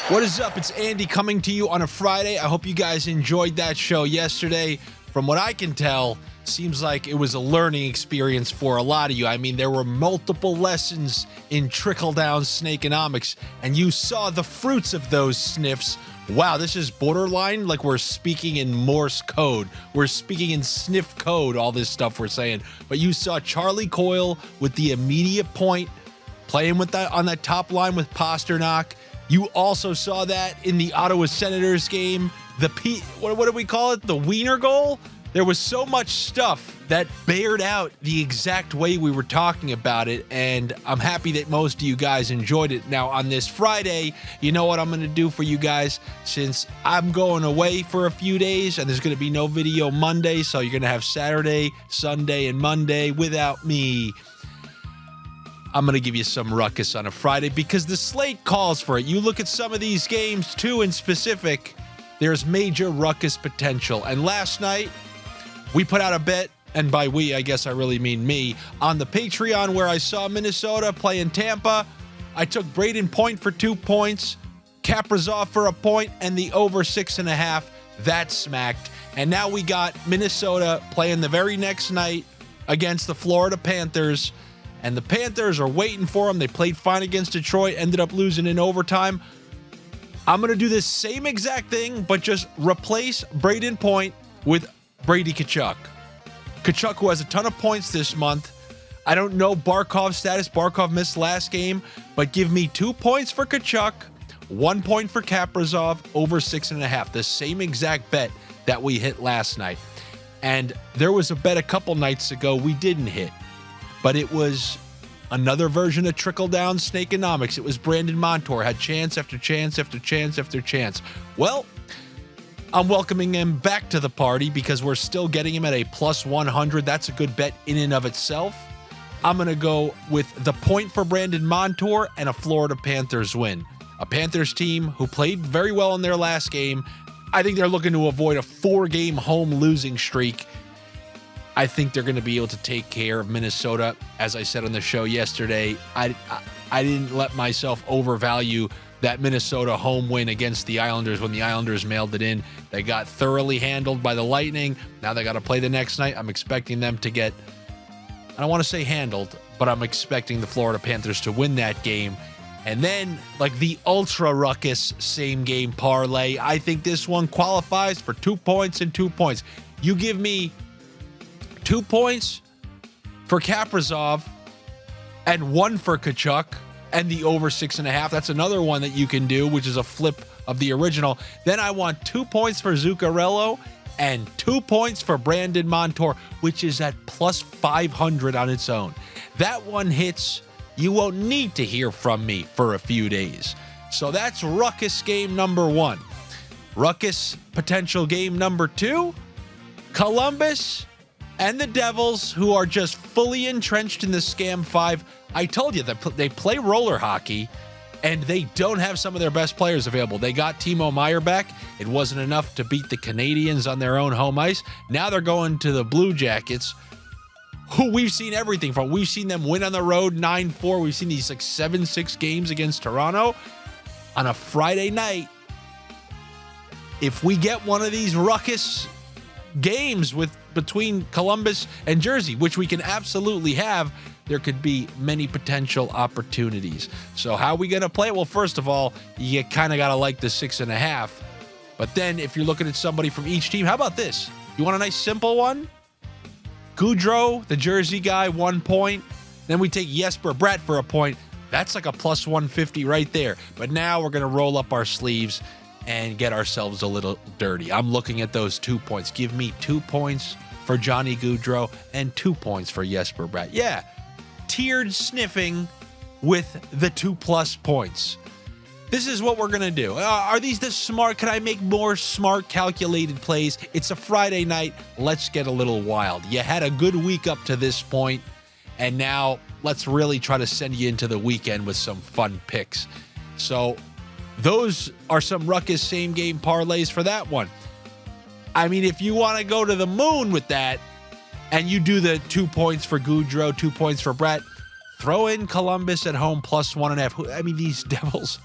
What is up? It's Andy coming to you on a Friday. I hope you guys enjoyed that show yesterday. From what I can tell, seems like it was a learning experience for a lot of you. I mean, there were multiple lessons in trickle-down Snakenomics, and you saw the fruits of those sniffs. Wow, this is borderline like we're speaking in Morse code. We're speaking in sniff code, all this stuff we're saying. But you saw Charlie Coyle with the immediate point, playing with that on that top line with Pasternak. You also saw that in the Ottawa Senators game. What do we call it? The wiener goal? There was so much stuff that bared out the exact way we were talking about it, and I'm happy that most of you guys enjoyed it. Now, on this Friday, you know what I'm going to do for you guys? Since I'm going away for a few days, and there's going to be no video Monday, so you're going to have Saturday, Sunday, and Monday without me. I'm going to give you some ruckus on a Friday because the slate calls for it. You look at some of these games, too, in specific, there's major ruckus potential. And last night, we put out a bet, and by we, I guess I really mean me, on the Patreon where I saw Minnesota playing Tampa. I took Braden Point for 2 points, Kaprizov for a point, and the over 6.5. That smacked. And now we got Minnesota playing the very next night against the Florida Panthers. And the Panthers are waiting for them. They played fine against Detroit, ended up losing in overtime. I'm going to do this same exact thing, but just replace Braden Point with Brady Tkachuk. Tkachuk, who has a ton of points this month. I don't know Barkov's status. Barkov missed last game, but give me 2 points for Tkachuk, 1 point for Kaprizov, over 6.5. The same exact bet that we hit last night. And there was a bet a couple nights ago we didn't hit. But it was another version of trickle-down Snakenomics. It was Brandon Montour, had chance after chance after chance after chance. Well, I'm welcoming him back to the party because we're still getting him at a plus 100. That's a good bet in and of itself. I'm going to go with the point for Brandon Montour and a Florida Panthers win. A Panthers team who played very well in their last game. I think they're looking to avoid a 4-game home losing streak. I think they're going to be able to take care of Minnesota. As I said on the show yesterday, I didn't let myself overvalue that Minnesota home win against the Islanders when the Islanders mailed it in. They got thoroughly handled by the Lightning. Now they got to play the next night. I'm expecting them to get, I don't want to say handled, but I'm expecting the Florida Panthers to win that game. And then, like the ultra ruckus same game parlay, I think this one qualifies for 2 points and 2 points. You give me 2 points for Kaprizov and 1 for Tkachuk and the over 6.5. That's another one that you can do, which is a flip of the original. Then I want 2 points for Zuccarello and 2 points for Brandon Montour, which is at plus 500 on its own. That one hits. You won't need to hear from me for a few days. So that's ruckus game number 1. Ruckus potential game number 2, Columbus and the Devils, who are just fully entrenched in the Scam 5. I told you that they play roller hockey, and they don't have some of their best players available. They got Timo Meier back. It wasn't enough to beat the Canadiens on their own home ice. Now they're going to the Blue Jackets, who we've seen everything from. We've seen them win on the road 9-4. We've seen these like 7-6 games against Toronto. On a Friday night, if we get one of these ruckus games between Columbus and Jersey, which we can absolutely have, there could be many potential opportunities. So how are we going to play it? Well, first of all, you kind of got to like the 6.5. But then if you're looking at somebody from each team, how about this? You want a nice simple one? Gaudreau, the Jersey guy, 1 point. Then we take Jesper Bratt for a point. That's like a plus 150 right there. But now we're going to roll up our sleeves and get ourselves a little dirty. I'm looking at those 2 points. Give me 2 points for Johnny Gaudreau and 2 points for Jesper Bratt. Yeah, tiered sniffing with the 2+ points. This is what we're going to do. Are these the smart? Can I make more smart calculated plays? It's a Friday night. Let's get a little wild. You had a good week up to this point, and now let's really try to send you into the weekend with some fun picks. So those are some ruckus same game parlays for that one. I mean, if you want to go to the moon with that and you do the 2 points for Gaudreau, 2 points for Bratt, throw in Columbus at home plus 1.5. I mean, these Devils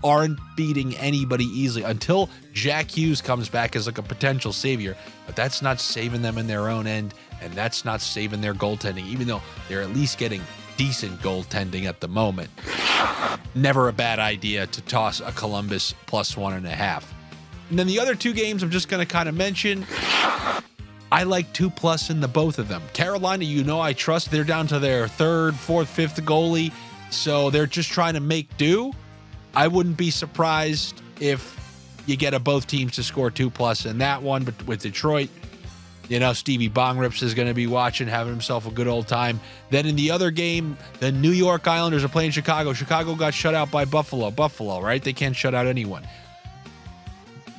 aren't beating anybody easily until Jack Hughes comes back as like a potential savior. But that's not saving them in their own end, and that's not saving their goaltending, even though they're at least getting decent goaltending at the moment. Never a bad idea to toss a Columbus plus 1.5. And then the other two games I'm just going to kind of mention, I like 2+ in the both of them. Carolina, I trust. They're down to their third, fourth, fifth goalie, so they're just trying to make do. I wouldn't be surprised if you get both teams to score 2+ in that one, but with Detroit, Stevie Bongrips is going to be watching, having himself a good old time. Then in the other game, the New York Islanders are playing Chicago. Chicago got shut out by Buffalo. Buffalo, right? They can't shut out anyone.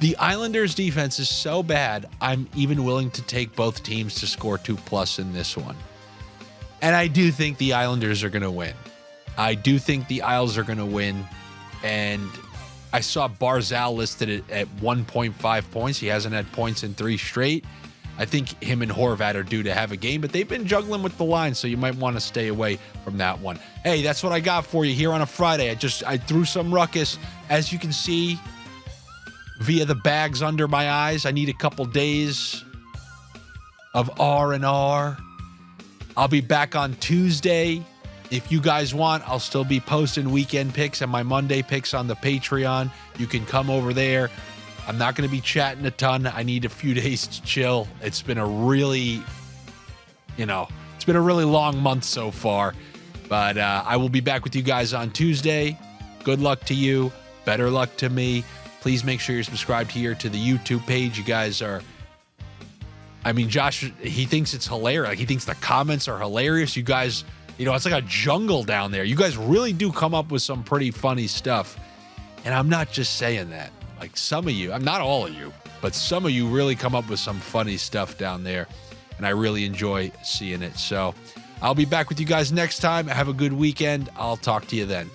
The Islanders defense is so bad, I'm even willing to take both teams to score 2+ in this one. And I do think the Islanders are going to win. I do think the Isles are going to win. And I saw Barzal listed at 1.5 points. He hasn't had points in 3 straight. I think him and Horvat are due to have a game, but they've been juggling with the line, so you might want to stay away from that one. Hey, that's what I got for you here on a Friday. I threw some ruckus. As you can see, via the bags under my eyes, I need a couple days of R&R. I'll be back on Tuesday. If you guys want, I'll still be posting weekend picks and my Monday picks on the Patreon. You can come over there. I'm not going to be chatting a ton. I need a few days to chill. It's been a really, long month so far. But I will be back with you guys on Tuesday. Good luck to you. Better luck to me. Please make sure you're subscribed here to the YouTube page. You guys are... Josh, he thinks it's hilarious. Like, he thinks the comments are hilarious. You guys, it's like a jungle down there. You guys really do come up with some pretty funny stuff. And I'm not just saying that. Like, some of you, I'm not all of you, but some of you really come up with some funny stuff down there. And I really enjoy seeing it. So I'll be back with you guys next time. Have a good weekend. I'll talk to you then.